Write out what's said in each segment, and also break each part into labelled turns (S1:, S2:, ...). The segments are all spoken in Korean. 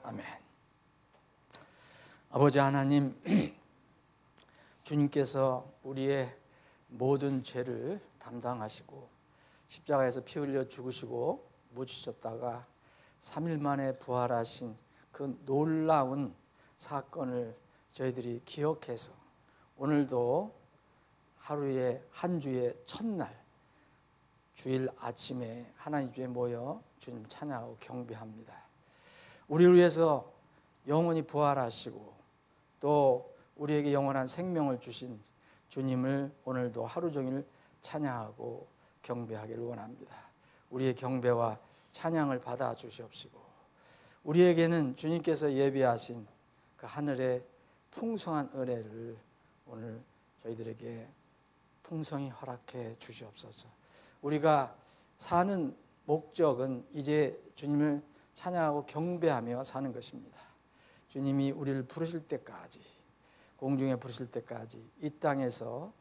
S1: 아멘. 아버지 하나님, 주님께서 우리의 모든 죄를 담당하시고 십자가에서 피 흘려 죽으시고 묻히셨다가 3일 만에 부활하신 그 놀라운 사건을 저희들이 기억해서 오늘도 하루의 한 주의 첫날 주일 아침에 하나님 집에 모여 주님 찬양하고 경배합니다. 우리를 위해서 영원히 부활하시고 또 우리에게 영원한 생명을 주신 주님을 오늘도 하루 종일 찬양하고 경배하기를 원합니다. 우리의 경배와 찬양을 받아 주시옵시고 우리에게는 주님께서 예비하신 그 하늘의 풍성한 은혜를 오늘 저희들에게 풍성히 허락해 주시옵소서. 우리가 사는 목적은 이제 주님을 찬양하고 경배하며 사는 것입니다. 주님이 우리를 부르실 때까지, 공중에 부르실 때까지 이 땅에서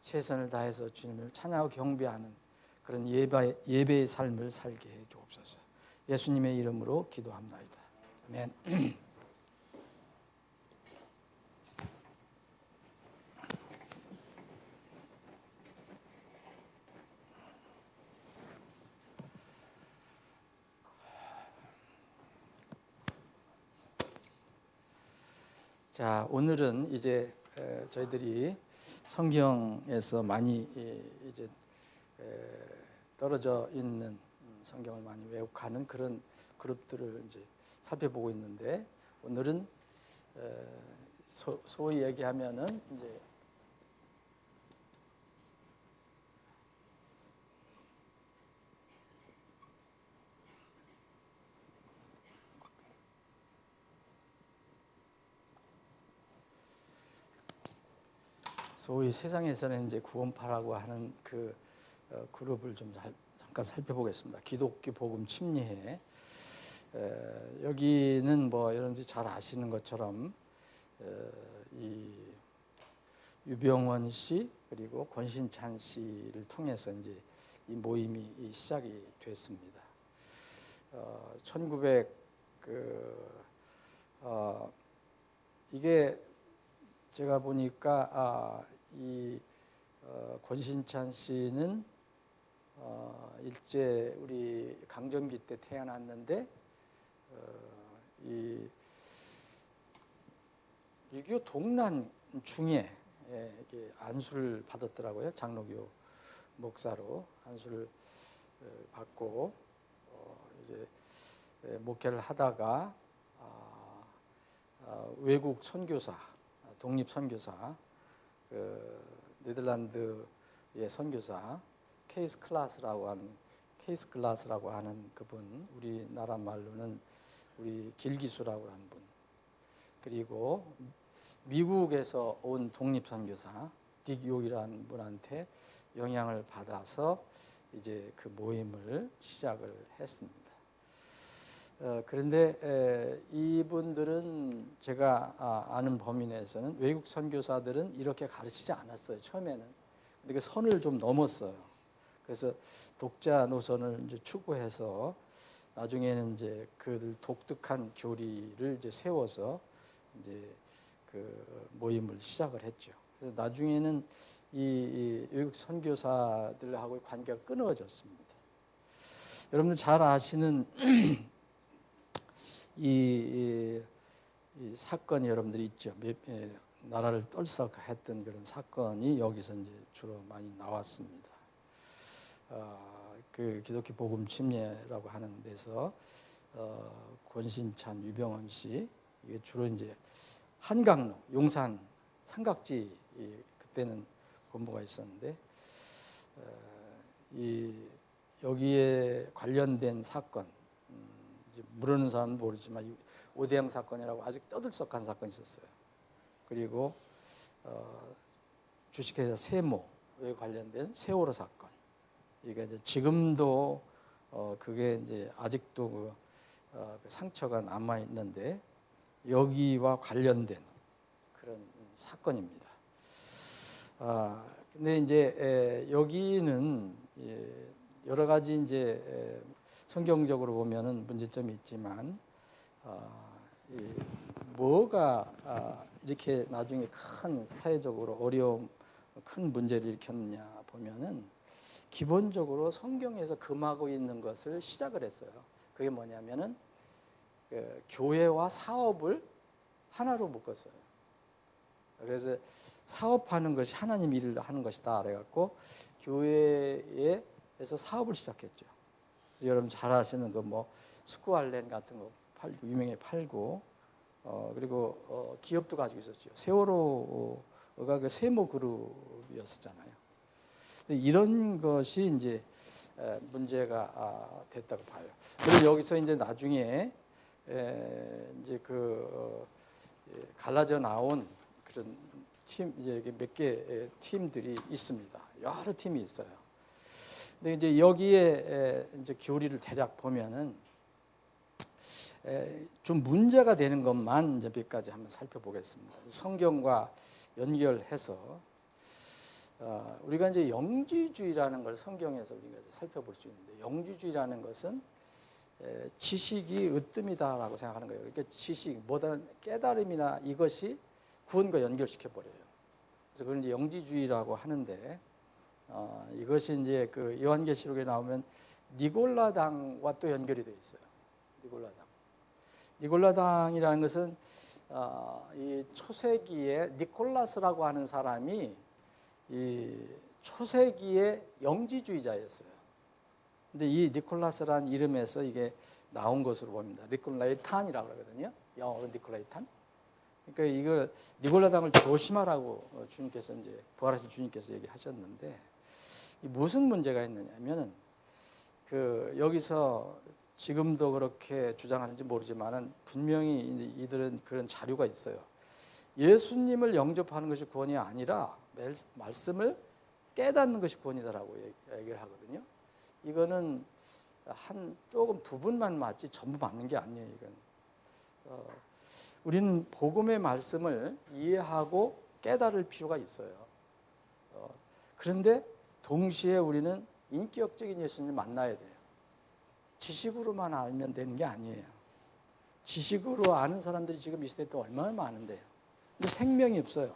S1: 최선을 다해서 주님을 찬양하고 경배하는 그런 예배의 삶을 살게 해 주옵소서. 예수님의 이름으로 기도합나이다. 아멘. 자, 오늘은 이제 저희들이 성경에서 많이 이제 떨어져 있는 성경을 많이 왜곡하는 그런 그룹들을 이제 살펴보고 있는데, 오늘은 소위 얘기하면은 이제 소위 세상에서는 이제 구원파라고 하는 그 그룹을 좀 잠깐 살펴보겠습니다. 기독교 복음 침례회. 여기는 뭐 여러분들이 잘 아시는 것처럼 이 유병원 씨 그리고 권신찬 씨를 통해서 이제 이 모임이 시작이 됐습니다. 1900 이게 제가 보니까 이 권신찬 씨는 일제 우리 강점기 때 태어났는데 이 6.25 동란 중에 이렇게 안수를 받았더라고요. 장로교 목사로 안수를 받고 이제 목회를 하다가 외국 선교사, 독립 선교사, 네덜란드의 선교사 케이스 클라스라고 하는 그분, 우리나라 말로는 우리 길기수라고 하는 분, 그리고 미국에서 온 독립 선교사 딕 욕이라는 분한테 영향을 받아서 이제 그 모임을 시작을 했습니다. 그런데 이분들은 제가 아는 범위 내에서는 외국 선교사들은 이렇게 가르치지 않았어요. 처음에는. 근데 그 선을 좀 넘었어요. 그래서 독자 노선을 이제 추구해서 나중에는 이제 그들 독특한 교리를 이제 세워서 이제 그 모임을 시작을 했죠. 그래서 나중에는 이 외국 선교사들하고의 관계가 끊어졌습니다. 여러분들 잘 아시는 이 사건이 여러분들이 있죠. 나라를 떨썩했던 그런 사건이 여기서 이제 주로 많이 나왔습니다. 그 기독교 복음 침례라고 하는 데서 권신찬, 유병원 씨, 이게 주로 이제 한강로, 용산 삼각지 그때는 본부가 있었는데 여기에 관련된 사건. 모르는 사람은 모르지만 오대양 사건이라고 아주 떠들썩한 사건이 있었어요. 그리고 주식회사 세모에 관련된 세월호 사건. 이게 이제 지금도 그게 이제 아직도 그 상처가 남아 있는데 여기와 관련된 그런 사건입니다. 근데 이제 여기는 여러 가지 이제 성경적으로 보면은 문제점이 있지만 이 뭐가 이렇게 나중에 큰 사회적으로 어려움, 큰 문제를 일으켰느냐 보면은 기본적으로 성경에서 금하고 있는 것을 시작을 했어요. 그게 뭐냐면은 그 교회와 사업을 하나로 묶었어요. 그래서 사업하는 것이 하나님 일을 하는 것이다 그래갖고 교회에서 사업을 시작했죠. 여러분 잘 아시는 그 뭐 스쿠알렌 같은 거 팔고 유명하게 팔고 그리고 기업도 가지고 있었죠. 세월호가 그 세모 그룹이었었잖아요. 이런 것이 이제 문제가 됐다고 봐요. 그리고 여기서 이제 나중에 이제 그 갈라져 나온 그런 팀 이제 몇 개 팀들이 있습니다. 여러 팀이 있어요. 근데 이제 여기에 이제 교리를 대략 보면은 좀 문제가 되는 것만 이제 몇 가지 한번 살펴보겠습니다. 성경과 연결해서 우리가 이제 영지주의라는 걸 성경에서 우리가 살펴볼 수 있는데 영지주의라는 것은 지식이 으뜸이다라고 생각하는 거예요. 그러니까 지식, 뭐다른 깨달음이나 이것이 구원과 연결시켜 버려요. 그래서 그걸 이제 영지주의라고 하는데 이것이 이제 그 요한계시록에 나오면 니골라당과 또 연결이 되어 있어요. 니골라당이라는 것은 이 초세기에 니콜라스라고 하는 사람이 이 초세기의 영지주의자였어요. 근데 이 니콜라스라는 이름에서 이게 나온 것으로 봅니다. 니콜라이탄이라고 그러거든요. 영어로 니콜라이탄. 그러니까 이걸 니골라당을 조심하라고 주님께서 이제 부활하신 주님께서 얘기하셨는데 무슨 문제가 있느냐면은 그 여기서 지금도 그렇게 주장하는지 모르지만은 분명히 이들은 그런 자료가 있어요. 예수님을 영접하는 것이 구원이 아니라 말씀을 깨닫는 것이 구원이다라고 얘기를 하거든요. 이거는 한 조금 부분만 맞지 전부 맞는 게 아니에요. 이건 우리는 복음의 말씀을 이해하고 깨달을 필요가 있어요. 그런데 동시에 우리는 인격적인 예수님을 만나야 돼요. 지식으로만 알면 되는 게 아니에요. 지식으로 아는 사람들이 지금 이 시대에 또 얼마나 많은데요. 근데 생명이 없어요.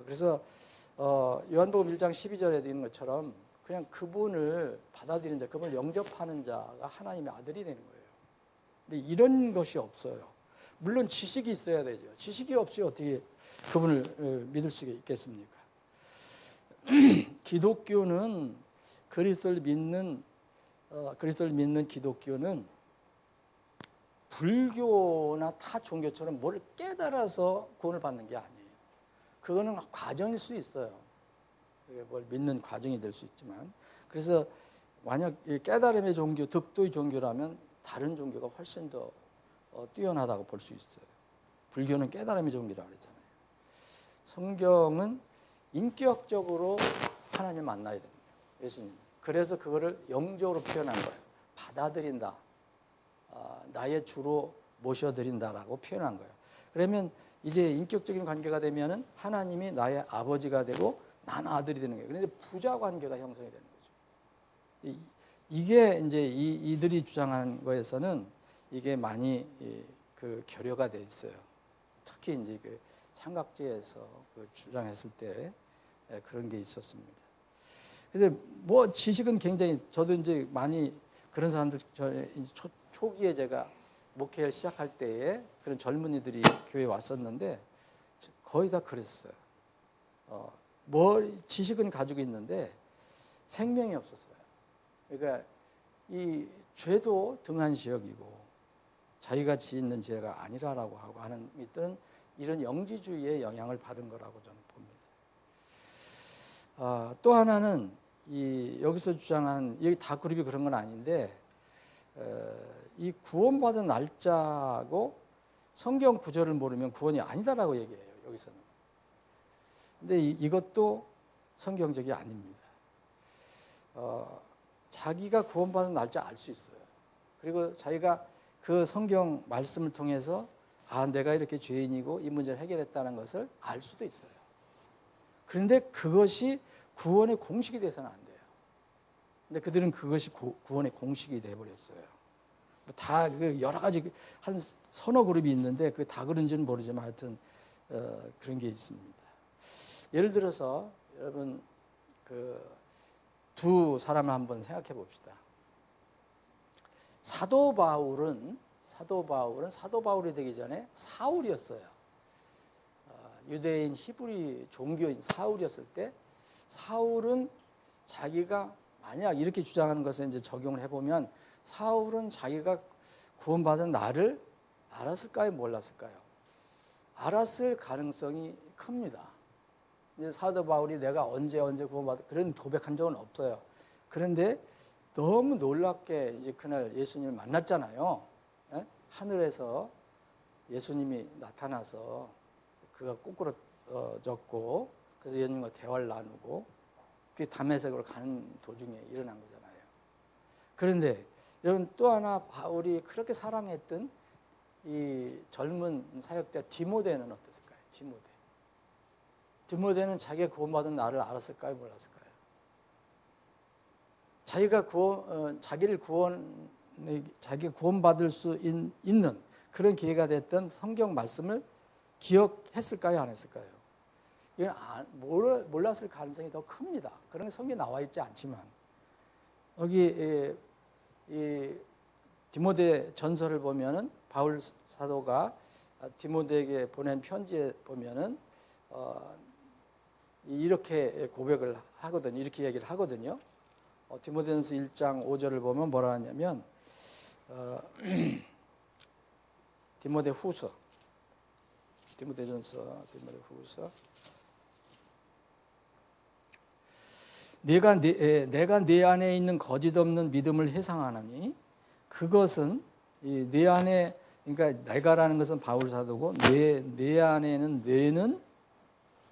S1: 그래서 요한복음 1장 12절에 있는 것처럼 그냥 그분을 받아들이는 자, 그분을 영접하는 자가 하나님의 아들이 되는 거예요. 근데 이런 것이 없어요. 물론 지식이 있어야 되죠. 지식이 없이 어떻게 그분을 믿을 수가 있겠습니까? 기독교는 그리스도를 믿는 기독교는 불교나 타 종교처럼 뭘 깨달아서 구원을 받는 게 아니에요. 그거는 과정일 수 있어요. 뭘 믿는 과정이 될 수 있지만, 그래서 만약 깨달음의 종교, 득도의 종교라면 다른 종교가 훨씬 더 뛰어나다고 볼 수 있어요. 불교는 깨달음의 종교라고 그랬잖아요. 성경은 인격적으로 하나님 만나야 됩니다. 예수님. 그래서 그거를 영적으로 표현한 거예요. 받아들인다. 나의 주로 모셔드린다라고 표현한 거예요. 그러면 이제 인격적인 관계가 되면은 하나님이 나의 아버지가 되고 난 아들이 되는 거예요. 그래서 부자 관계가 형성이 되는 거죠. 이게 이제 이들이 주장하는 거에서는 이게 많이 그 결여가 돼 있어요. 특히 이제 그 삼각지에서 그 주장했을 때 그런 게 있었습니다. 그래서 뭐 지식은 굉장히 저도 이제 많이 그런 사람들 초기에 제가 목회를 시작할 때에 그런 젊은이들이 교회에 왔었는데 거의 다 그랬어요. 뭐 지식은 가지고 있는데 생명이 없었어요. 그러니까 이 죄도 등한시역이고 자기가 지은 죄가 아니라라고 하고 하는 이들은 이런 영지주의의 영향을 받은 거라고 저는 봅니다. 또 하나는 여기서 주장하는 여기 다 그룹이 그런 건 아닌데 이 구원받은 날짜고 성경 구절을 모르면 구원이 아니다라고 얘기해요. 여기서는. 근데 이것도 성경적이 아닙니다. 자기가 구원받은 날짜 알 수 있어요. 그리고 자기가 그 성경 말씀을 통해서 내가 이렇게 죄인이고 이 문제를 해결했다는 것을 알 수도 있어요. 그런데 그것이 구원의 공식이 돼서는 안 돼요. 근데 그들은 그것이 구원의 공식이 돼버렸어요. 다 그 여러 가지 한 서너 그룹이 있는데 그 다 그런지는 모르지만 하여튼 그런 게 있습니다. 예를 들어서 여러분 그 두 사람을 한번 생각해 봅시다. 사도 바울은 사도 바울이 되기 전에 사울이었어요. 유대인 히브리 종교인 사울이었을 때 사울은 자기가 만약 이렇게 주장하는 것을 이제 적용을 해보면 사울은 자기가 구원받은 나를 알았을까요? 몰랐을까요? 알았을 가능성이 큽니다. 이제 사도 바울이 내가 언제 구원받았 그런 고백한 적은 없어요. 그런데 너무 놀랍게 이제 그날 예수님을 만났잖아요. 예? 하늘에서 예수님이 나타나서 그가 꼬꾸라졌고 그래서 예수님과 대화를 나누고 그게 다메섹으로 가는 도중에 일어난 거잖아요. 그런데 여러분 또 하나 바울이 그렇게 사랑했던 이 젊은 사역자 디모데는 어땠을까요? 디모데는 자기가 구원받은 나를 알았을까요? 몰랐을까요? 자기가 자기가 구원받을 수 있는 그런 기회가 됐던 성경 말씀을 기억했을까요? 안 했을까요? 이건 몰랐을 가능성이 더 큽니다. 그런 게 성경에 나와 있지 않지만 여기 이 디모데 전서를 보면은 바울 사도가 디모데에게 보낸 편지에 보면은 이렇게 고백을 하거든요. 이렇게 얘기를 하거든요. 디모데전서 1장 5절을 보면 뭐라 하냐면 디모데전서 내가 내 안에 있는 거짓 없는 믿음을 회상하나니 그것은 내 안에 그러니까 내가라는 것은 바울 사도고 내 안에는 뇌는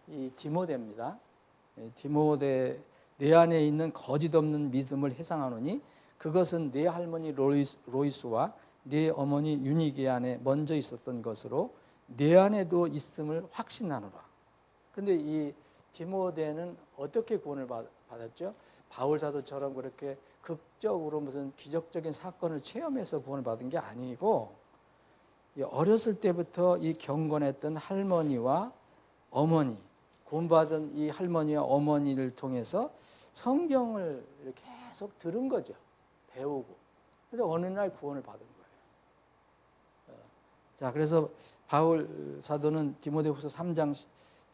S1: 이 디모데입니다. 디모데 내 안에 있는 거짓 없는 믿음을 회상하노니 그것은 내 할머니 로이스와 내 어머니 유니게 안에 먼저 있었던 것으로 내 안에도 있음을 확신하노라. 근데 이 디모데는 어떻게 구원을 받았죠? 바울 사도처럼 그렇게 극적으로 무슨 기적적인 사건을 체험해서 구원을 받은 게 아니고 어렸을 때부터 이 경건했던 할머니와 어머니, 구원받은 이 할머니와 어머니를 통해서 성경을 계속 들은 거죠. 배우고. 그래서 어느 날 구원을 받은 거예요. 자, 그래서 바울 사도는 디모데후서 3장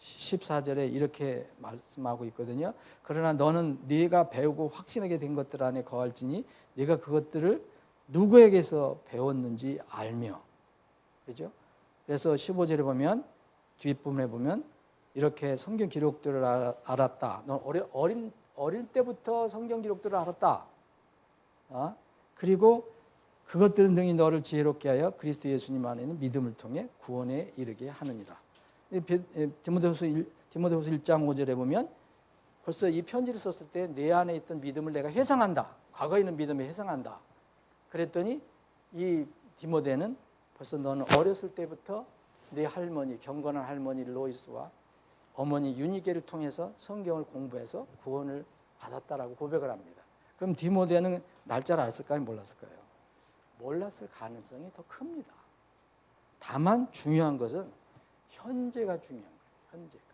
S1: 14절에 이렇게 말씀하고 있거든요. 그러나 너는 네가 배우고 확신하게 된 것들 안에 거할지니 네가 그것들을 누구에게서 배웠는지 알며. 그죠? 그래서 15절에 보면 뒷부분에 보면 이렇게 성경 기록들을 알았다. 넌 어릴 때부터 성경 기록들을 알았다. 그리고 그것들은 능히 너를 지혜롭게 하여 그리스도 예수님 안에 있는 믿음을 통해 구원에 이르게 하느니라. 디모데후서 1장 5절에 보면 벌써 이 편지를 썼을 때 내 안에 있던 믿음을 내가 회상한다. 과거에 있는 믿음을 회상한다. 그랬더니 이 디모데는 벌써 너는 어렸을 때부터 네 할머니, 경건한 할머니 로이스와 어머니 유니게를 통해서 성경을 공부해서 구원을 받았다라고 고백을 합니다. 그럼 디모데는 날짜를 알았을까요? 몰랐을까요? 몰랐을 가능성이 더 큽니다. 다만 중요한 것은 현재가 중요한 거예요. 현재가.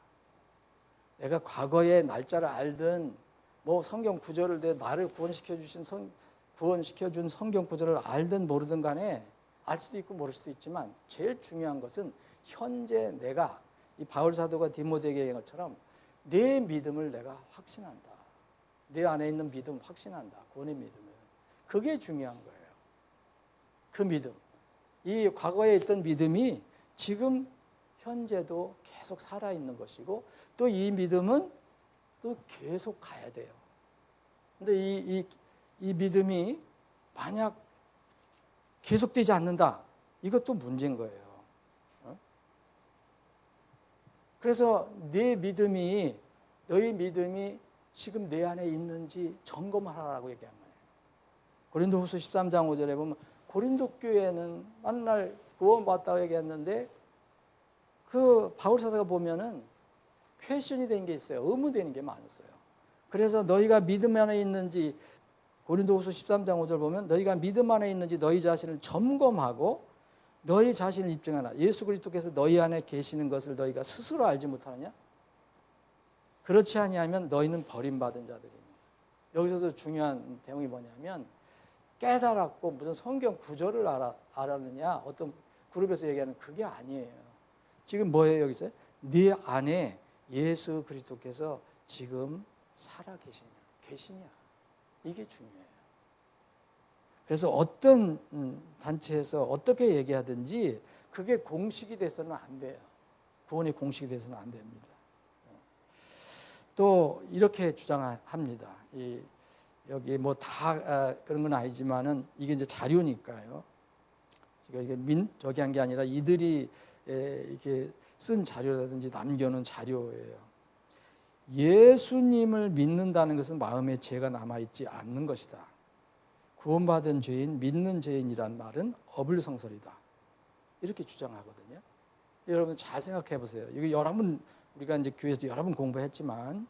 S1: 내가 과거의 날짜를 알든 뭐 성경 구절을 나를 구원시켜준 성경 구절을 알든 모르든 간에 알 수도 있고 모를 수도 있지만 제일 중요한 것은 현재 내가 이 바울 사도가 디모데에게 얘기한 것처럼 내 믿음을 내가 확신한다. 내 안에 있는 믿음 확신한다. 구원의 믿음을. 그게 중요한 거예요. 그 믿음. 이 과거에 있던 믿음이 지금 현재도 계속 살아있는 것이고 또 이 믿음은 또 계속 가야 돼요. 근데 이 믿음이 만약 계속되지 않는다. 이것도 문제인 거예요. 그래서 너희 믿음이 지금 내 안에 있는지 점검하라고 얘기한 거예요. 고린도후서 13장 5절에 보면 고린도 교회는 만날 구원받았다고 얘기했는데 그 바울 사도가 보면은 퀘스천이 된 게 있어요. 의문되는 게 많았어요. 그래서 너희가 믿음 안에 있는지 고린도후서 13장 5절 보면 너희가 믿음 안에 있는지 너희 자신을 점검하고 너희 자신을 입증하라. 예수 그리스도께서 너희 안에 계시는 것을 너희가 스스로 알지 못하느냐? 그렇지 아니하면 너희는 버림받은 자들이니. 여기서도 중요한 내용이 뭐냐면 깨달았고 무슨 성경 구절을 알았느냐, 어떤 그룹에서 얘기하는 그게 아니에요. 지금 뭐예요? 여기서 네 안에 예수 그리스도께서 지금 살아 계시냐, 이게 중요해요. 그래서 어떤 단체에서 어떻게 얘기하든지 그게 공식이 돼서는 안 돼요. 구원의 공식이 돼서는 안 됩니다. 또 이렇게 주장합니다. 여기 뭐 다 그런 건 아니지만은 이게 이제 자료니까요. 이게 저기 한 게 아니라 이들이 이렇게 쓴 자료라든지 남겨놓은 자료예요. 예수님을 믿는다는 것은 마음에 죄가 남아있지 않는 것이다. 구원받은 죄인, 믿는 죄인이란 말은 어불성설이다. 이렇게 주장하거든요. 여러분 잘 생각해 보세요. 이거 여러 번 우리가 이제 교회에서 여러 번 공부했지만,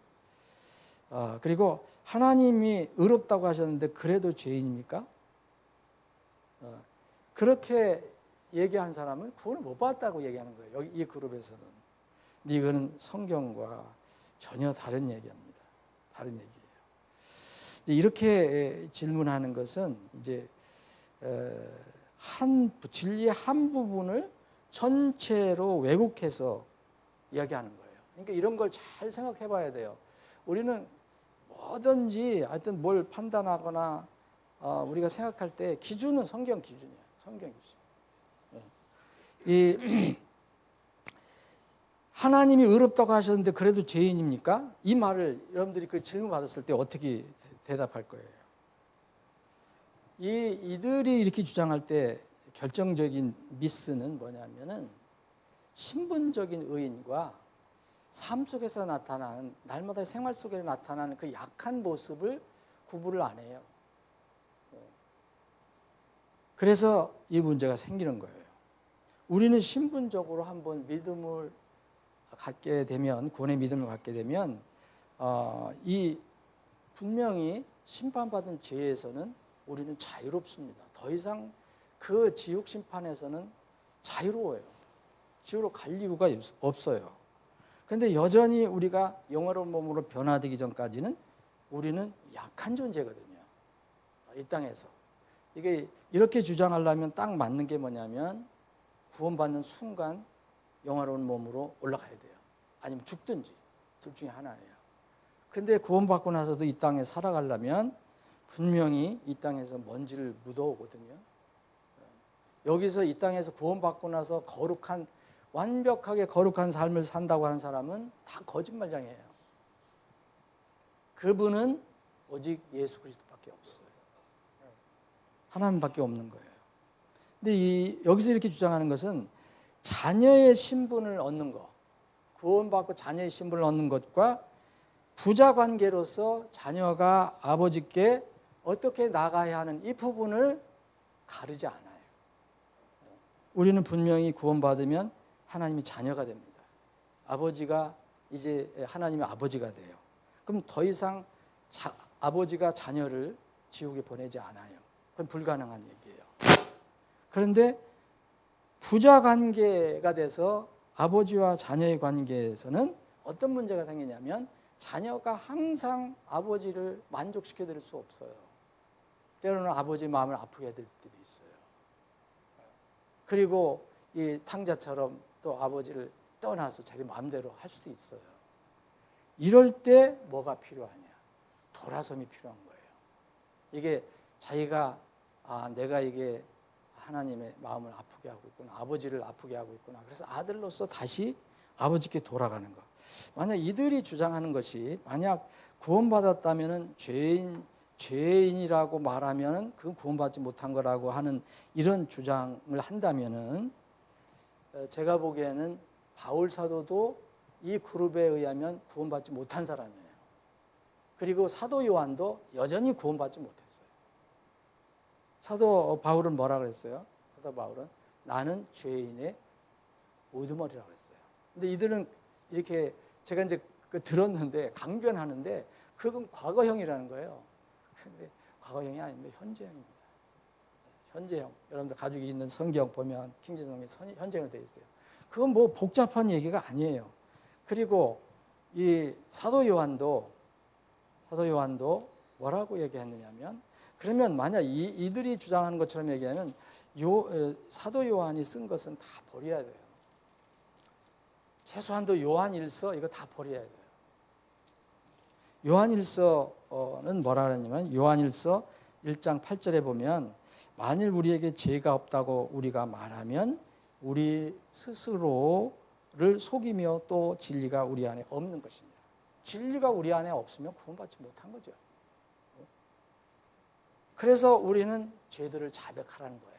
S1: 그리고 하나님이 의롭다고 하셨는데 그래도 죄인입니까? 그렇게 얘기하는 사람은 구원을 못 받았다고 얘기하는 거예요. 여기 이 그룹에서는. 근데 이거는 성경과 전혀 다른 얘기입니다. 다른 얘기예요. 이렇게 질문하는 것은 이제 진리의 한 부분을 전체로 왜곡해서 이야기하는 거예요. 그러니까 이런 걸 잘 생각해 봐야 돼요. 우리는 뭐든지 하여튼 뭘 판단하거나 우리가 생각할 때 기준은 성경 기준이에요. 성경 기준. 하나님이 의롭다고 하셨는데 그래도 죄인입니까? 이 말을 여러분들이 그 질문 받았을 때 어떻게 대답할 거예요? 이들이 이렇게 주장할 때 결정적인 미스는 뭐냐면은 신분적인 의인과 삶 속에서 나타나는, 날마다 생활 속에 나타나는 그 약한 모습을 구분을 안 해요. 그래서 이 문제가 생기는 거예요. 우리는 신분적으로 한번 믿음을 갖게 되면, 구원의 믿음을 갖게 되면 이 분명히 심판받은 죄에서는 우리는 자유롭습니다. 더 이상 그 지옥 심판에서는 자유로워요. 지옥으로 갈 이유가 없어요. 그런데 여전히 우리가 영화로운 몸으로 변화되기 전까지는 우리는 약한 존재거든요. 이 땅에서. 이게 이렇게 주장하려면 딱 맞는 게 뭐냐면 구원받는 순간 영화로운 몸으로 올라가야 돼요. 아니면 죽든지 둘 중에 하나예요. 근데 구원받고 나서도 이 땅에 살아가려면 분명히 이 땅에서 먼지를 묻어오거든요. 여기서 이 땅에서 구원받고 나서 완벽하게 거룩한 삶을 산다고 하는 사람은 다 거짓말장이에요. 그분은 오직 예수 그리스도밖에 없어요. 하나님밖에 없는 거예요. 근데 여기서 이렇게 주장하는 것은 자녀의 신분을 얻는 것, 구원받고 자녀의 신분을 얻는 것과 부자 관계로서 자녀가 아버지께 어떻게 나가야 하는 이 부분을 가르지 않아요. 우리는 분명히 구원받으면 하나님이 자녀가 됩니다. 아버지가 이제 하나님의 아버지가 돼요. 그럼 더 이상 아버지가 자녀를 지옥에 보내지 않아요. 그건 불가능한 얘기예요. 그런데 부자 관계가 돼서 아버지와 자녀의 관계에서는 어떤 문제가 생기냐면 자녀가 항상 아버지를 만족시켜 드릴 수 없어요. 때로는 아버지 마음을 아프게 해드릴 때도 있어요. 그리고 이 탕자처럼 또 아버지를 떠나서 자기 마음대로 할 수도 있어요. 이럴 때 뭐가 필요하냐? 돌아섬이 필요한 거예요. 이게 자기가 내가 이게 하나님의 마음을 아프게 하고 있구나, 아버지를 아프게 하고 있구나. 그래서 아들로서 다시 아버지께 돌아가는 것. 만약 이들이 주장하는 것이 만약 구원받았다면은 죄인이라고 말하면은 그건 구원받지 못한 거라고 하는 이런 주장을 한다면은 제가 보기에는 바울 사도도 이 그룹에 의하면 구원받지 못한 사람이에요. 그리고 사도 요한도 여전히 구원받지 못했어요. 사도 바울은 뭐라 그랬어요? 사도 바울은 나는 죄인의 우두머리라고 그랬어요. 근데 이들은 이렇게 제가 이제 들었는데 강변하는데 그건 과거형이라는 거예요. 근데 과거형이 아닙니다. 현재형입니다. 현재형. 여러분들 가지고 있는 성경 보면 킹제성에 현재형으로 되어 있어요. 그건 뭐 복잡한 얘기가 아니에요. 그리고 이 사도 요한도 뭐라고 얘기했느냐면, 그러면 만약 이들이 주장하는 것처럼 얘기하면 사도 요한이 쓴 것은 다 버려야 돼요. 최소한도 요한일서 이거 다 버려야 돼요. 요한일서는 뭐라 그러냐면 요한일서 1장 8절에 보면 만일 우리에게 죄가 없다고 우리가 말하면 우리 스스로를 속이며 또 진리가 우리 안에 없는 것입니다. 진리가 우리 안에 없으면 구원받지 못한 거죠. 그래서 우리는 죄들을 자백하라는 거예요.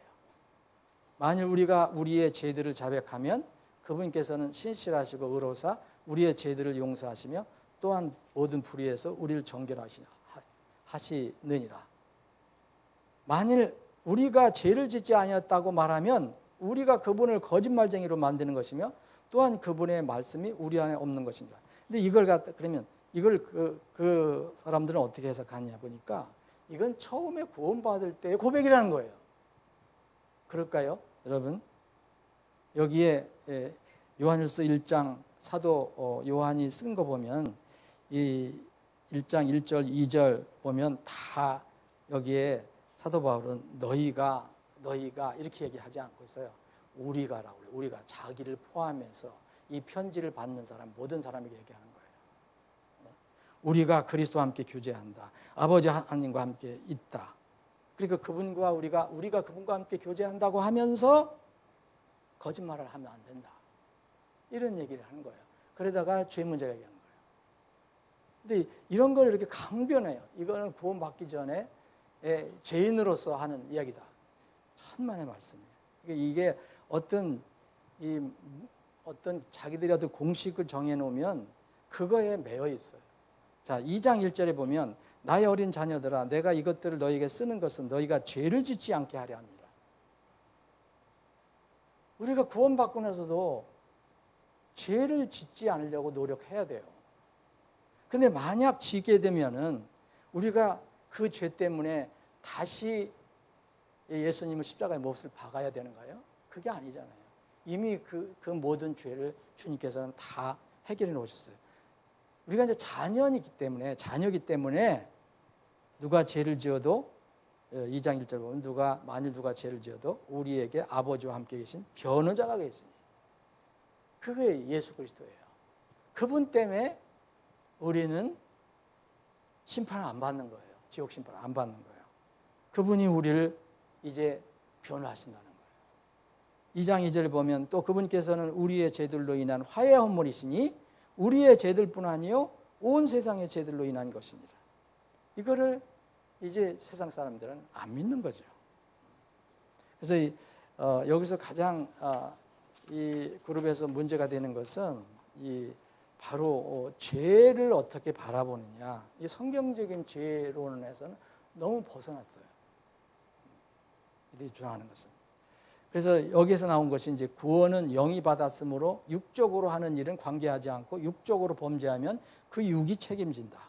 S1: 만일 우리가 우리의 죄들을 자백하면 그분께서는 신실하시고 의로우사 우리의 죄들을 용서하시며 또한 모든 불의에서 우리를 정결하시느니라. 만일 우리가 죄를 짓지 아니었다고 말하면 우리가 그분을 거짓말쟁이로 만드는 것이며 또한 그분의 말씀이 우리 안에 없는 것입니다. 근데 그러면 이걸 그 사람들은 어떻게 해석하냐 보니까 이건 처음에 구원받을 때의 고백이라는 거예요. 그럴까요, 여러분? 여기에 요한일서 1장 사도 요한이 쓴 거 보면 이 1장 1절 2절 보면 다 여기에 사도 바울은 너희가 이렇게 얘기하지 않고 있어요. 우리가라고 그래요. 우리가 자기를 포함해서 이 편지를 받는 사람 모든 사람에게 얘기하는 거예요. 우리가 그리스도와 함께 교제한다. 아버지 하나님과 함께 있다. 그러니까 그분과 우리가 그분과 함께 교제한다고 하면서 거짓말을 하면 안 된다. 이런 얘기를 하는 거예요. 그러다가 죄 문제를 얘기하는 거예요. 근데 이런 걸 이렇게 강변해요. 이거는 구원받기 전에 죄인으로서 하는 이야기다. 천만의 말씀이에요. 이게 어떤 자기들이 어떤 공식을 정해놓으면 그거에 매여 있어요. 자, 2장 1절에 보면 나의 어린 자녀들아 내가 이것들을 너희에게 쓰는 것은 너희가 죄를 짓지 않게 하려 합니다. 우리가 구원받고 나서도 죄를 짓지 않으려고 노력해야 돼요. 근데 만약 지게 되면은 우리가 그 죄 때문에 다시 예수님을 십자가에 못을 박아야 되는가요? 그게 아니잖아요. 이미 그 모든 죄를 주님께서는 다 해결해 놓으셨어요. 우리가 이제 자녀기 때문에 누가 죄를 지어도 2장 1절 보면 만일 누가 죄를 지어도 우리에게 아버지와 함께 계신 변호자가 계시니 그게 예수 그리스도예요. 그분 때문에 우리는 심판을 안 받는 거예요. 지옥 심판을 안 받는 거예요. 그분이 우리를 이제 변호하신다는 거예요. 2장 2절을 보면 또 그분께서는 우리의 죄들로 인한 화해 헌물이시니 우리의 죄들뿐 아니요 온 세상의 죄들로 인한 것이니라. 이거를 이제 세상 사람들은 안 믿는 거죠. 그래서 여기서 가장 이 그룹에서 문제가 되는 것은 바로 죄를 어떻게 바라보느냐. 이 성경적인 죄론에서는 너무 벗어났어요. 이들이 주장하는 것은. 그래서 여기에서 나온 것이 이제 구원은 영이 받았으므로 육적으로 하는 일은 관계하지 않고 육적으로 범죄하면 그 육이 책임진다.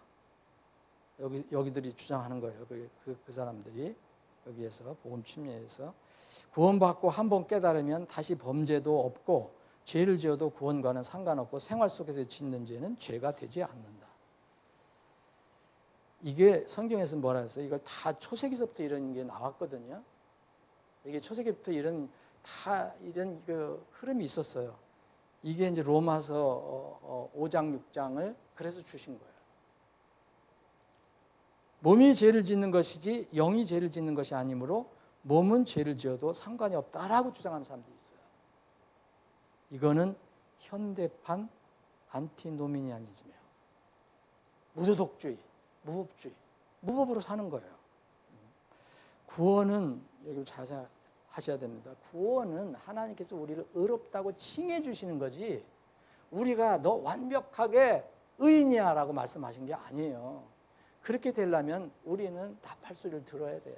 S1: 여기들이 주장하는 거예요. 그 사람들이 여기에서 복음 침례에서 구원받고 한번 깨달으면 다시 범죄도 없고 죄를 지어도 구원과는 상관없고 생활 속에서 짓는 죄는 죄가 되지 않는다. 이게 성경에서 뭐라 했어요? 이걸 다 초세기서부터 이런 게 나왔거든요. 이게 초세기부터 이런 그 흐름이 있었어요. 이게 이제 로마서 5장 6장을 그래서 주신 거예요. 몸이 죄를 짓는 것이지 영이 죄를 짓는 것이 아니므로 몸은 죄를 지어도 상관이 없다라고 주장하는 사람들이 있어요. 이거는 현대판 안티노미니아니즘이에요. 무도덕주의, 무법주의, 무법으로 사는 거예요. 구원은 여기 잘 하셔야 됩니다. 구원은 하나님께서 우리를 의롭다고 칭해 주시는 거지 우리가 너 완벽하게 의인이야 라고 말씀하신 게 아니에요. 그렇게 되려면 우리는 나팔 소리를 들어야 돼요.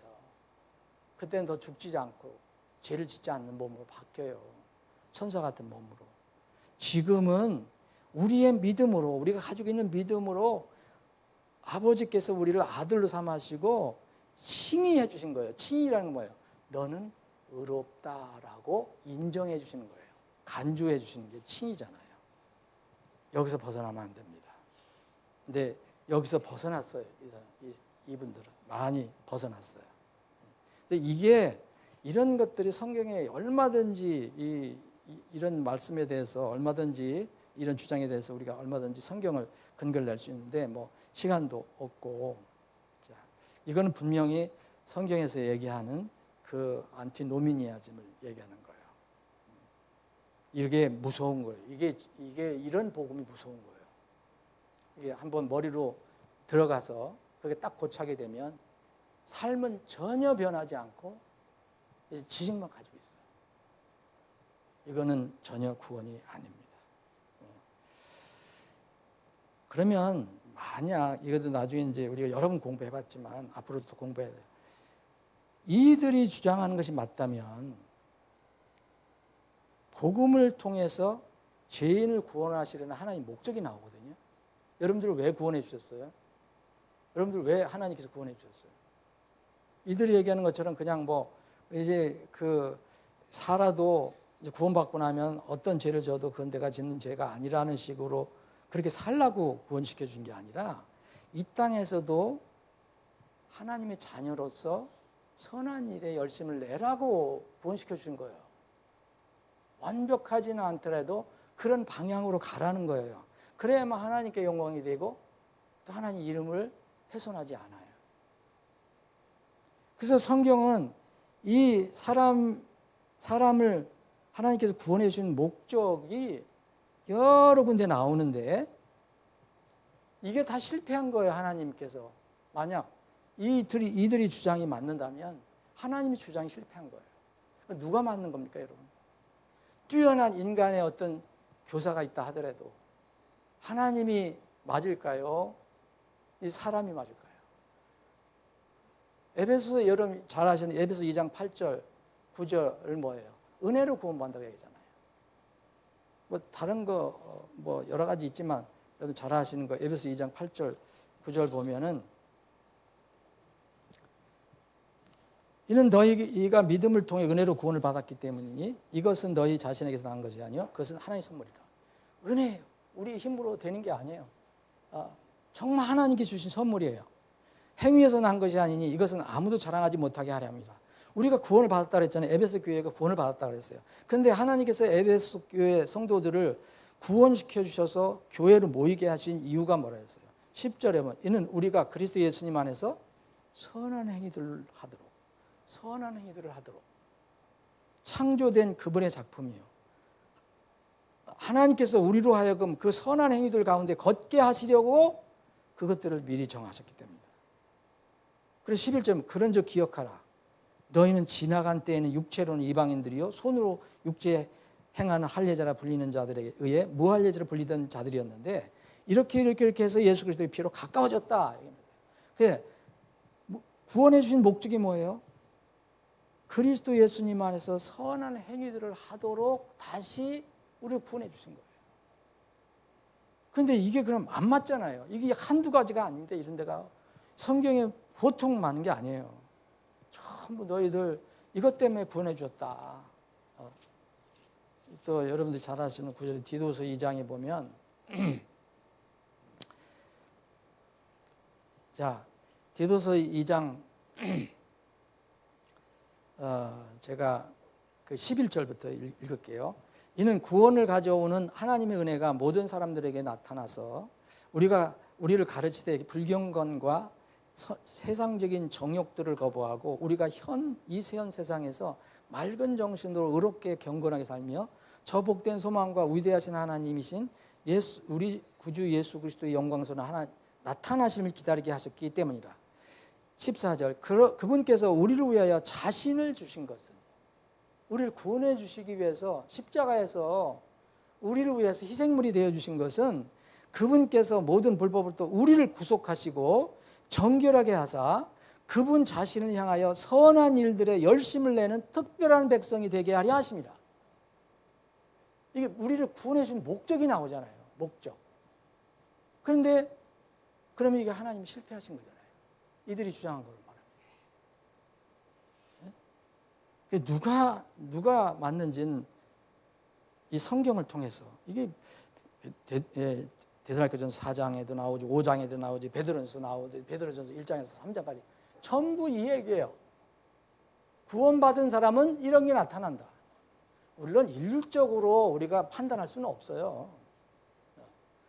S1: 그때는 더 죽지 않고 죄를 짓지 않는 몸으로 바뀌어요. 천사 같은 몸으로. 지금은 우리의 믿음으로 우리가 가지고 있는 믿음으로 아버지께서 우리를 아들로 삼으시고 칭의해 주신 거예요. 칭의라는 건 뭐예요? 너는 의롭다라고 인정해 주시는 거예요. 간주해 주시는 게 칭의잖아요. 여기서 벗어나면 안 됩니다. 근데 여기서 벗어났어요. 이분들은 많이 벗어났어요. 근데 이게 이런 것들이 성경에 얼마든지 이런 말씀에 대해서 얼마든지 이런 주장에 대해서 우리가 얼마든지 성경을 근거를 낼 수 있는데 뭐 시간도 없고, 자, 이거는 분명히 성경에서 얘기하는 그 안티노미니아즘을 얘기하는 거예요. 이게 무서운 거예요. 이게 이런 복음이 무서운 거예요. 이게 한번 머리로 들어가서 그게 딱 고착이 되면 삶은 전혀 변하지 않고 이제 지식만 가지고 있어요. 이거는 전혀 구원이 아닙니다. 그러면 만약 이것도 나중에 이제 우리가 여러 번 공부해봤지만 앞으로도 공부해야 돼요. 이들이 주장하는 것이 맞다면 복음을 통해서 죄인을 구원하시려는 하나님 목적이 나오거든요. 여러분들 왜 구원해 주셨어요? 여러분들 왜 하나님께서 구원해 주셨어요? 이들이 얘기하는 것처럼 그냥 뭐 이제 그 살아도 이제 구원받고 나면 어떤 죄를 져도 그건 내가 짓는 죄가 아니라는 식으로 그렇게 살라고 구원시켜 준 게 아니라 이 땅에서도 하나님의 자녀로서 선한 일에 열심을 내라고 구원시켜 준 거예요. 완벽하지는 않더라도 그런 방향으로 가라는 거예요. 그래야만 하나님께 영광이 되고 또 하나님 이름을 훼손하지 않아요. 그래서 성경은 이 사람을 하나님께서 구원해 주신 목적이 여러 군데 나오는데 이게 다 실패한 거예요. 하나님께서 만약 이들이 주장이 맞는다면 하나님의 주장이 실패한 거예요. 누가 맞는 겁니까, 여러분? 뛰어난 인간의 어떤 교사가 있다 하더라도 하나님이 맞을까요? 이 사람이 맞을까요? 에베소서 여러분 잘 아시는 에베소 2장 8절 9절 뭐예요? 은혜로 구원받는다고 얘기잖아요. 뭐 다른 거 뭐 여러 가지 있지만 여러분 잘 아시는 거 에베소 2장 8절 9절 보면은 이는 너희가 믿음을 통해 은혜로 구원을 받았기 때문이니 이것은 너희 자신에게서 난 것이 아니요 그것은 하나님의 선물이라. 은혜예요. 우리 힘으로 되는 게 아니에요. 정말 하나님께 주신 선물이에요. 행위에서 난 것이 아니니 이것은 아무도 자랑하지 못하게 하려 합니다. 우리가 구원을 받았다 그랬잖아요. 에베소 교회가 구원을 받았다 그랬어요. 그런데 하나님께서 에베소 교회 성도들을 구원시켜 주셔서 교회로 모이게 하신 이유가 뭐라 했어요? 10절에 보면 이는 우리가 그리스도 예수님 안에서 선한 행위들을 하도록 창조된 그분의 작품이요. 하나님께서 우리로 하여금 그 선한 행위들 가운데 걷게 하시려고 그것들을 미리 정하셨기 때문이다. 그래서 11절 그런즉 기억하라. 너희는 지나간 때에는 육체로는 이방인들이요 손으로 육체에 행하는 할례자라 불리는 자들에 의해 무할례자라 불리던 자들이었는데 이렇게 해서 예수 그리스도의 피로 가까워졌다. 그래 구원해 주신 목적이 뭐예요? 그리스도 예수님 안에서 선한 행위들을 하도록 다시 우리를 구원해 주신 거예요. 그런데 이게 그럼 안 맞잖아요. 이게 한두 가지가 아닌데 이런 데가 성경에 보통 많은 게 아니에요. 전부 너희들 이것 때문에 구원해 주었다. 또 여러분들 잘 아시는 구절 디도서 2장에 보면 자 디도서 2장 제가 그 11절부터 읽을게요. 이는 구원을 가져오는 하나님의 은혜가 모든 사람들에게 나타나서 우리를 가르치되 불경건과 세상적인 정욕들을 거부하고 우리가 이 현 세상에서 맑은 정신으로 의롭게 경건하게 살며 저 복된 소망과 위대하신 하나님이신 우리 구주 예수 그리스도의 영광스러운 나타나심을 기다리게 하셨기 때문이라. 14절 그분께서 우리를 위하여 자신을 주신 것은 우리를 구원해 주시기 위해서 십자가에서 우리를 위해서 희생물이 되어 주신 것은 그분께서 모든 불법으로부터 우리를 구속하시고 정결하게 하사 그분 자신을 향하여 선한 일들에 열심을 내는 특별한 백성이 되게 하려 하십니다. 이게 우리를 구원해 주신 목적이 나오잖아요. 목적. 그런데 그러면 이게 하나님이 실패하신 거잖아요. 이들이 주장한 걸 말합니다. 누가 맞는지는 이 성경을 통해서 이게 데살로니가전 4장에도 나오지 5장에도 나오지 베드로전서 나오지 베드로전서 1장에서 3장까지 전부 이 얘기예요. 구원받은 사람은 이런 게 나타난다. 물론 일률적으로 우리가 판단할 수는 없어요.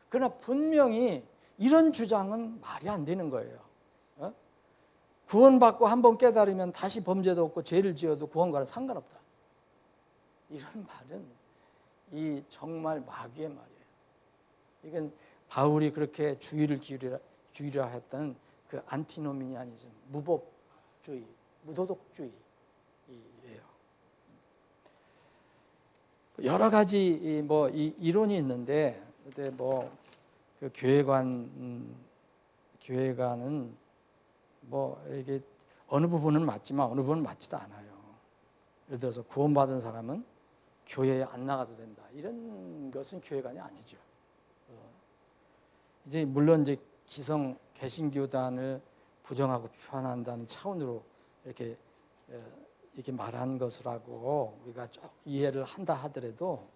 S1: 그러나 분명히 이런 주장은 말이 안 되는 거예요. 구원받고 한번 깨달으면 다시 범죄도 없고 죄를 지어도 구원과는 상관없다. 이런 말은 이 정말 마귀의 말이에요. 이건 바울이 그렇게 주의를 기울이라 했던 그 안티노미니아니즘, 무법주의, 무도덕주의예요. 여러 가지 이 이론이 있는데, 근데 그 교회관은 이게 어느 부분은 맞지만 어느 부분은 맞지도 않아요. 예를 들어서 구원받은 사람은 교회에 안 나가도 된다. 이런 것은 교회관이 아니죠. 이제 물론 이제 기성 개신교단을 부정하고 비판한다는 차원으로 이렇게 말한 것이라고 우리가 좀 이해를 한다 하더라도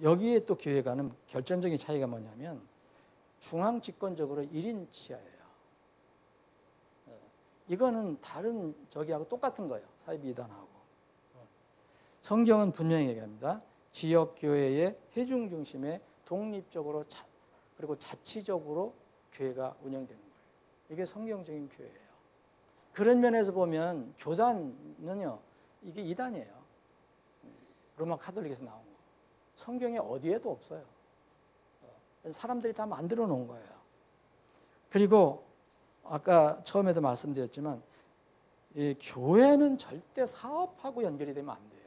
S1: 여기에 또 교회관은 결정적인 차이가 뭐냐면 중앙 집권적으로 1인 치하예요. 이거는 다른 저기하고 똑같은 거예요. 사이비단하고. 성경은 분명히 얘기합니다. 지역교회의 회중 중심의 독립적으로 그리고 자치적으로 교회가 운영되는 거예요. 이게 성경적인 교회예요. 그런 면에서 보면 교단은요, 이게 이단이에요. 로마 카톨릭에서 나온 거. 성경에 어디에도 없어요. 사람들이 다 만들어 놓은 거예요. 그리고 아까 처음에도 말씀드렸지만 이 교회는 절대 사업하고 연결이 되면 안 돼요.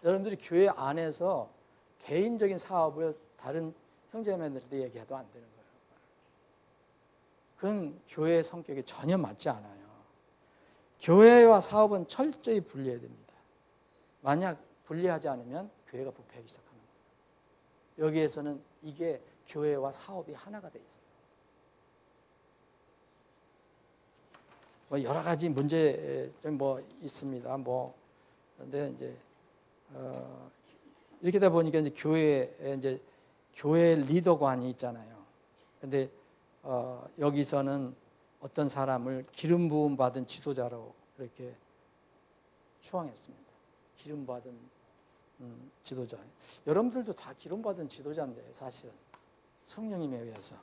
S1: 여러분들이 교회 안에서 개인적인 사업을 다른 형제자매들한테 얘기해도 안 되는 거예요. 그건 교회의 성격에 전혀 맞지 않아요. 교회와 사업은 철저히 분리해야 됩니다. 만약 분리하지 않으면 교회가 부패하기 시작하는 거예요. 여기에서는 이게 교회와 사업이 하나가 돼 있어요. 여러 가지 문제점이 있습니다. 근데 이제 이렇게 되다 보니까 이제 교회에 이제 교회 리더관이 있잖아요. 근데 여기서는 어떤 사람을 기름 부음 받은 지도자로 이렇게 추앙했습니다. 기름 받은 지도자. 여러분들도 다 기름 받은 지도자인데 사실은 성령님에 의해서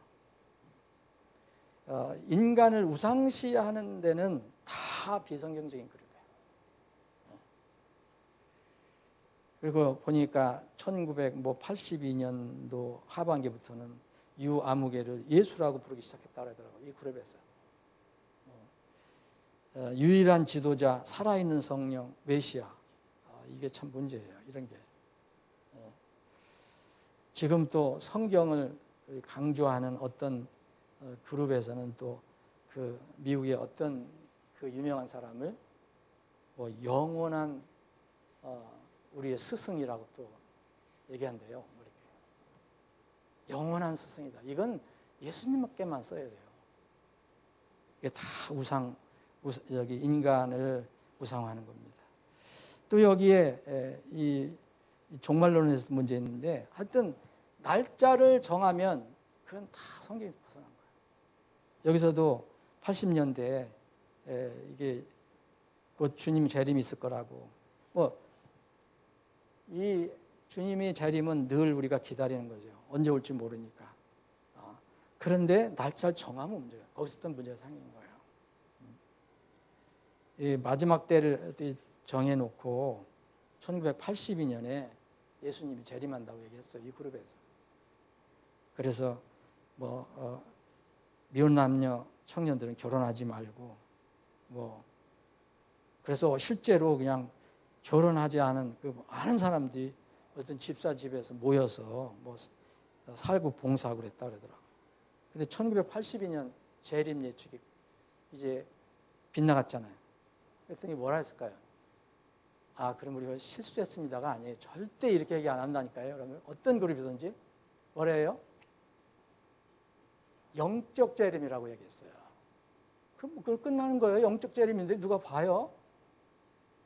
S1: 인간을 우상시하는 데는 다 비성경적인 그룹이에요. 그리고 보니까 1982년도 하반기부터는 유아무개를 예수라고 부르기 시작했다고 하더라고요. 이 그룹에서. 유일한 지도자, 살아있는 성령, 메시아. 이게 참 문제예요. 이런 게. 지금 또 성경을 강조하는 어떤 그룹에서는 또 그 미국의 어떤 그 유명한 사람을 영원한 우리의 스승이라고 또 얘기한대요. 이렇게. 영원한 스승이다. 이건 예수님께만 써야 돼요. 이게 다 여기 인간을 우상화하는 겁니다. 또 여기에 이 종말론에서 문제 있는데 하여튼 날짜를 정하면 그건 다 성경에서 벗어난 거예요. 여기서도 80년대에 이게 곧 주님 재림이 있을 거라고 이 주님의 재림은 늘 우리가 기다리는 거죠. 언제 올지 모르니까. 그런데 날짜를 정하면 문제예요. 거기서부터 문제가 생긴 거예요. 이 마지막 때를 정해놓고 1982년에 예수님이 재림한다고 얘기했어요. 이 그룹에서. 그래서 미혼 남녀 청년들은 결혼하지 말고 그래서 실제로 그냥 결혼하지 않은 많은 사람들이 어떤 집사 집에서 모여서 살고 봉사하고 그랬다 그러더라고요. 근데 1982년 재림 예측이 이제 빗나갔잖아요. 그랬더니 뭐라 했을까요? 그럼 우리가 실수했습니다가 아니에요. 절대 이렇게 얘기 안 한다니까요. 그러면 어떤 그룹이든지 뭐래요? 영적 재림이라고 얘기했어요. 그럼 그걸 끝나는 거예요. 영적 재림인데 누가 봐요?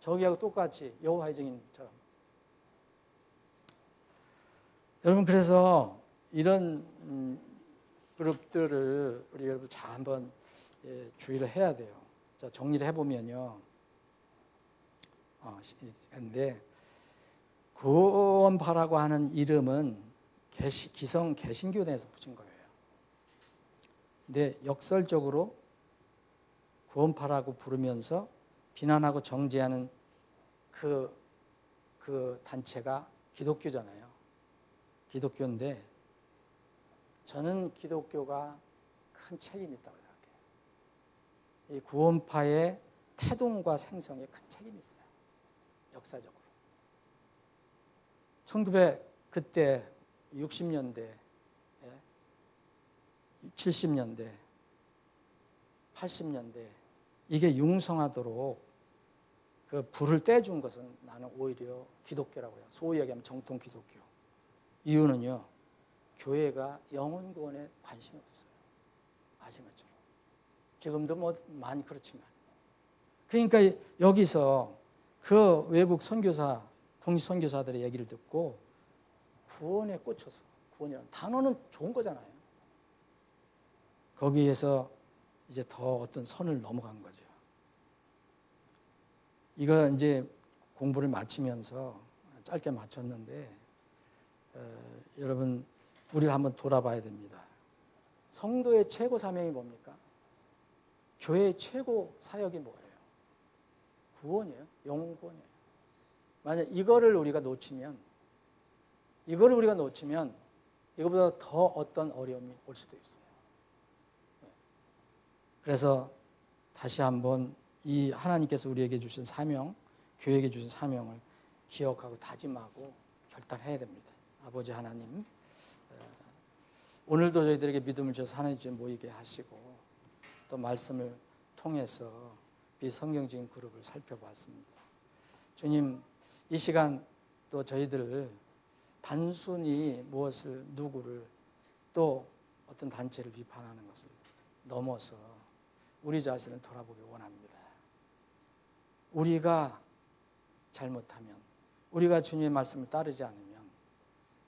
S1: 저기하고 똑같이 여호와의 증인처럼. 여러분 그래서 이런 그룹들을 우리 여러분 잘 한번 주의를 해야 돼요. 자, 정리를 해보면요. 근데 구원파라고 하는 이름은 기성 개신교내에서 붙인 거예요. 근데 역설적으로 구원파라고 부르면서 비난하고 정죄하는 그 단체가 기독교잖아요. 기독교인데 저는 기독교가 큰 책임이 있다고 생각해요. 이 구원파의 태동과 생성에 큰 책임이 있어요. 역사적으로. 그때 60년대, 70년대, 80년대 이게 융성하도록 그 불을 떼준 것은 나는 오히려 기독교라고 해요. 소위 얘기하면 정통 기독교. 이유는요. 교회가 영혼 구원에 관심이 없어요. 아시는 것처럼. 지금도 뭐 많이 그렇지만. 그러니까 여기서 그 외국 선교사, 동시 선교사들의 얘기를 듣고 구원에 꽂혀서, 구원이라는 단어는 좋은 거잖아요. 거기에서 이제 더 어떤 선을 넘어간 거죠. 이거 이제 공부를 마치면서 짧게 마쳤는데 여러분 우리를 한번 돌아봐야 됩니다. 성도의 최고 사명이 뭡니까? 교회의 최고 사역이 뭐예요? 구원이에요. 영혼 구원이에요. 만약 이거를 우리가 놓치면 이거보다 더 어떤 어려움이 올 수도 있어요. 그래서 다시 한번 이 하나님께서 우리에게 주신 사명, 교회에게 주신 사명을 기억하고 다짐하고 결단해야 됩니다. 아버지 하나님, 오늘도 저희들에게 믿음을 주셔서 하나님 주에 모이게 하시고 또 말씀을 통해서 비성경적인 그룹을 살펴봤습니다. 주님, 이 시간 또 저희들을 단순히 무엇을, 누구를 또 어떤 단체를 비판하는 것을 넘어서 우리 자신을 돌아보기 원합니다. 우리가 잘못하면, 우리가 주님의 말씀을 따르지 않으면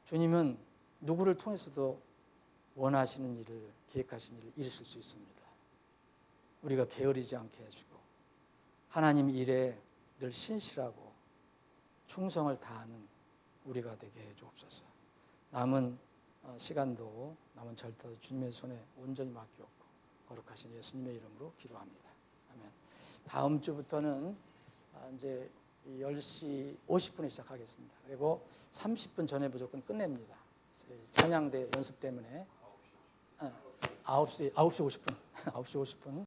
S1: 주님은 누구를 통해서도 원하시는 일을, 계획하시는 일을 이루실 수 있습니다. 우리가 게으르지 않게 해주고 하나님 일에 늘 신실하고 충성을 다하는 우리가 되게 해주옵소서. 남은 시간도 남은 절차도 주님의 손에 온전히 맡기옵고 거룩하신 예수님의 이름으로 기도합니다. 아멘. 다음 주부터는 이제 10시 50분에 시작하겠습니다. 그리고 30분 전에 무조건 끝냅니다. 찬양대 연습 때문에 9시 50분 9시 50분